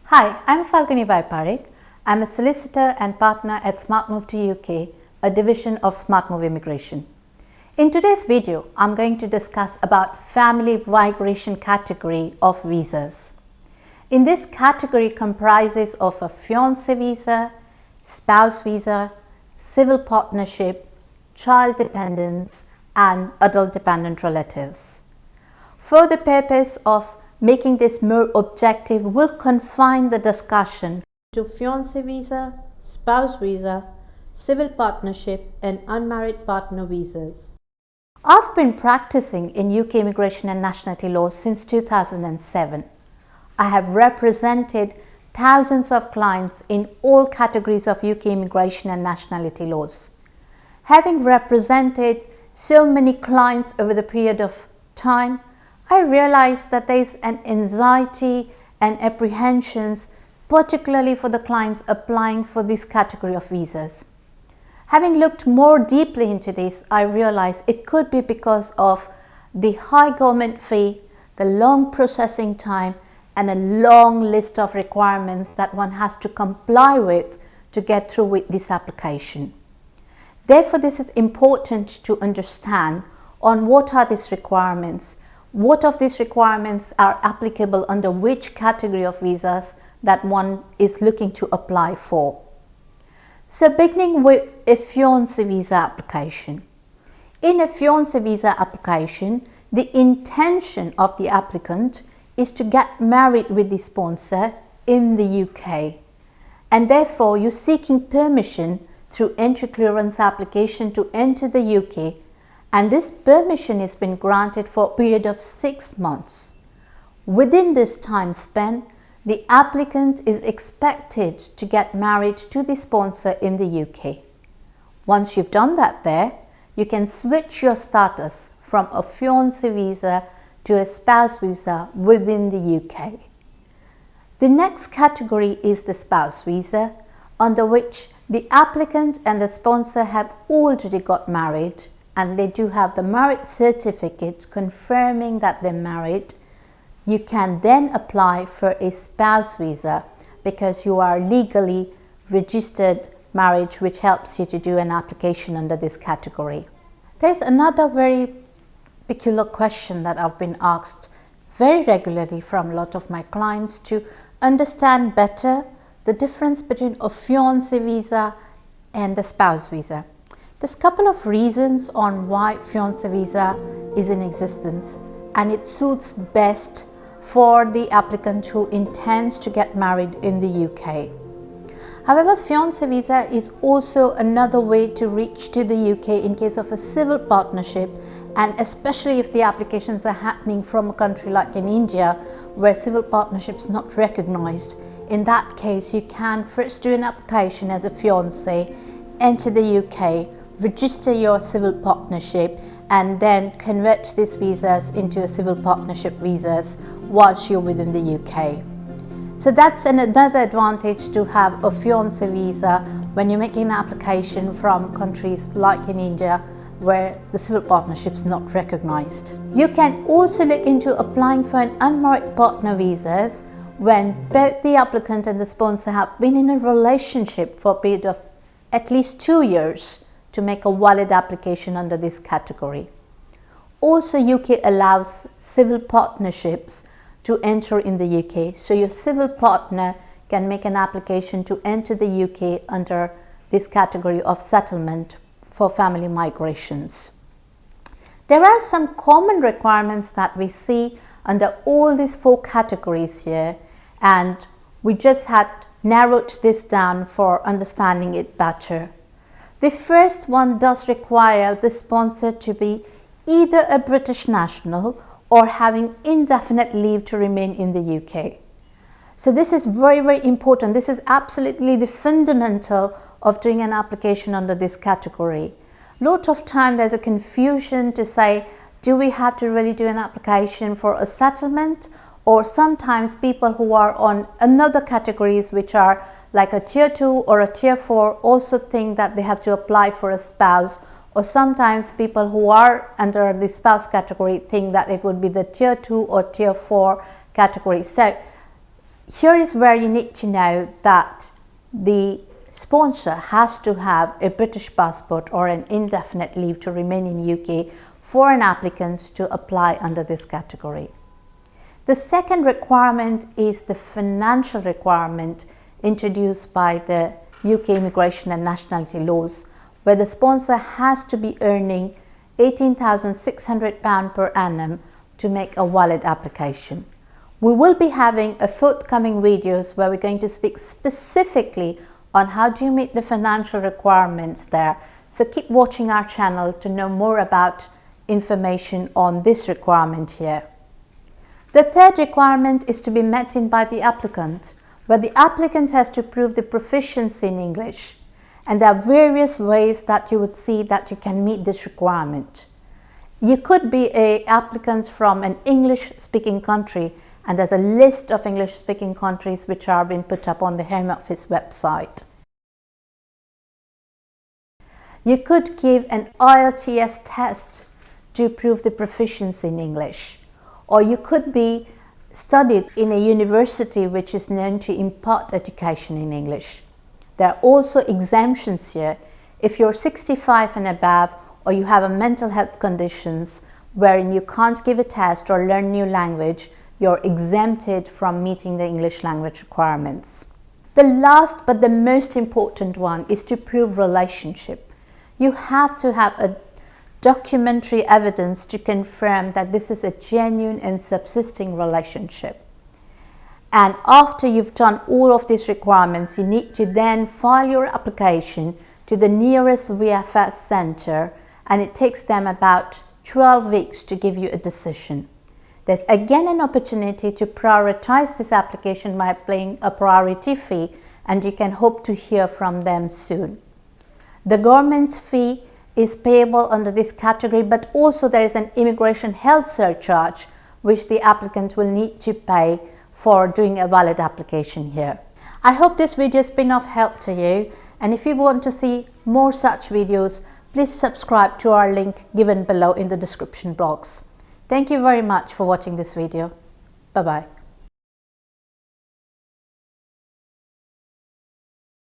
Hi, I'm Falguni Y Parekh. I'm a solicitor and partner at SmartMove2UK, a division of SmartMove Immigration. In today's video, I'm going to discuss about family migration category of visas. In this category comprises of a fiance visa, spouse visa, civil partnership, child dependents, and adult dependent relatives. For the purpose of making this more objective, we'll confine the discussion to fiance visa, spouse visa, civil partnership, and unmarried partner visas. I've been practicing in UK immigration and nationality law since 2007. I have represented thousands of clients in all categories of UK immigration and nationality laws. Having represented so many clients over the period of time, I realized that there is an anxiety and apprehensions, particularly for the clients applying for this category of visas. Having looked more deeply into this, I realized it could be because of the high government fee, the long processing time, and a long list of requirements that one has to comply with to get through with this application. Therefore, this is important to understand on what are these requirements. What of these requirements are applicable under which category of visas that one is looking to apply for? So beginning with a fiance visa application. In a fiance visa application, the intention of the applicant is to get married with the sponsor in the UK, and therefore you're seeking permission through entry clearance application to enter the UK, and this permission has been granted for a period of 6 months. Within this time span, the applicant is expected to get married to the sponsor in the UK. Once you've done that there, you can switch your status from a fiance visa to a spouse visa within the UK. The next category is the spouse visa, under which the applicant and the sponsor have already got married, and they do have the marriage certificate confirming that they're married. You can then apply for a spouse visa because you are legally registered marriage, which helps you to do an application under this category. There's another very peculiar question that I've been asked very regularly from a lot of my clients to understand better the difference between a fiance visa and the spouse visa. There's a couple of reasons on why fiance visa is in existence, and it suits best for the applicant who intends to get married in the UK. However, fiance visa is also another way to reach to the UK in case of a civil partnership, and especially if the applications are happening from a country like in India where civil partnership is not recognized. In that case, you can first do an application as a fiance, enter the UK, register your civil partnership, and then convert these visas into a civil partnership visas whilst you're within the UK. So that's another advantage to have a fiance visa when you're making an application from countries like in India where the civil partnership is not recognized. You can also look into applying for an unmarried partner visas when both the applicant and the sponsor have been in a relationship for a period of at least 2 years to make a valid application under this category. Also, UK allows civil partnerships to enter in the UK, so your civil partner can make an application to enter the UK under this category of settlement for family migrations. There are some common requirements that we see under all these 4 categories here, and we just had narrowed this down for understanding it better. The first one does require the sponsor to be either a British national or having indefinite leave to remain in the UK. So this is very, very important. This is absolutely the fundamental of doing an application under this category. Lot of time there's a confusion to say, do we have to really do an application for a settlement? Or sometimes people who are on another categories, which are like a tier 2 or a tier 4, also think that they have to apply for a spouse, or sometimes people who are under the spouse category think that it would be the tier 2 or tier 4 category. So Here is where you need to know that the sponsor has to have a British passport or an indefinite leave to remain in UK for an applicant to apply under this category. The second requirement is the financial requirement introduced by the UK Immigration and Nationality laws, where the sponsor has to be earning £18,600 per annum to make a valid application. We will be having a forthcoming videos where we're going to speak specifically on how do you meet the financial requirements there. So keep watching our channel to know more about information on this requirement here. The third requirement is to be met in by the applicant, where the applicant has to prove the proficiency in English. And there are various ways that you would see that you can meet this requirement. You could be an applicant from an English-speaking country, and there's a list of English-speaking countries which are being put up on the Home Office website. You could give an IELTS test to prove the proficiency in English, or you could be studied in a university which is known to impart education in English. There are also exemptions here. If you're 65 and above, or you have a mental health conditions wherein you can't give a test or learn new language, you're exempted from meeting the English language requirements. The last but the most important one is to prove relationship. You have to have a documentary evidence to confirm that this is a genuine and subsisting relationship. And after you've done all of these requirements, you need to then file your application to the nearest VFS center, and it takes them about 12 weeks to give you a decision. There's again an opportunity to prioritize this application by paying a priority fee, and you can hope to hear from them soon. The government's fee is payable under this category, but also there is an immigration health surcharge which the applicant will need to pay for doing a valid application here. I hope this video has been of help to you, and if you want to see more such videos, please subscribe to our link given below in the description box. Thank you very much for watching this video. Bye-bye.